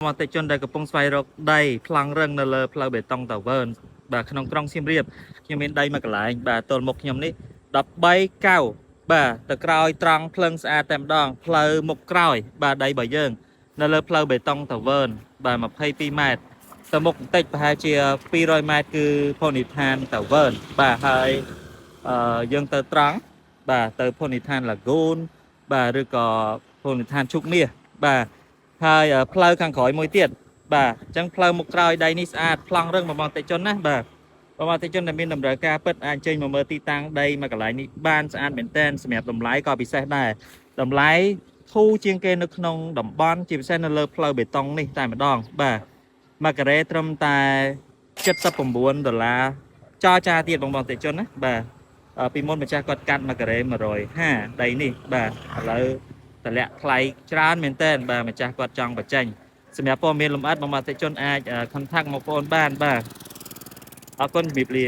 មកតិជនដែលកំពុងស្វែងរកដីប្លង់រឹងនៅលើផ្លូវបេតុងតាវើនបាទក្នុងក្រុងសៀមរាបខ្ញុំមានដីមួយកន្លែងបាទទល់មុខខ្ញុំនេះ13 កៅបាទទៅក្រោយត្រង់ភ្លឹងស្អាតតែម្ដងផ្លូវមុខក្រោយបាទដីរបស់យើងនៅលើផ្លូវបេតុងតាវើនបាទ22 ម៉ែត្រទៅមុខបន្តិចប្រហែលជា200 ម៉ែត្រគឺភូមិឋានតាវើនបាទហើយយើងទៅត្រង់បាទទៅភូមិឋានឡាហ្គូនបាទឬក៏ភូមិឋានឈុកមាសបាទហើយផ្លូវខាងក្រោយមួយទៀតបាទអញ្ចឹងផ្លូវមុខក្រោយដីនេះស្អាតប្លង់រឹងបងប្អូនតិជនណាបាទបងប្អូនតិជនដែលមានតម្រូវការពិតអាចអញ្ជើញមកមើលទីតាំងដីមួយកន្លែងនេះបានស្អាតមែនទែនសម្រាប់តម្លៃក៏ពិសេសដែរតម្លៃធូរជាងគេនៅក្នុងតំបន់ជាពិសេសនៅលើផ្លូវបេតុងនេះតែម្ដងបាទ1 ការ៉េត្រឹមតែ$79ចរចាទៀតបងប្អូនតិជនណាបាទពីមុនម្ចាស់គាត់កាត់1 ការ៉េ150ដីនេះបាទឥឡូវតម្លាក់ថ្លៃច្រើនមែនតើបាទម្ចាស់គាត់ចង់បញ្ចេញសម្រាប់ព័ត៌មានលម្អិតបងប្អូនតិជនអាច contact មកបងប្អូនបានបាទអរគុណជំរាបលា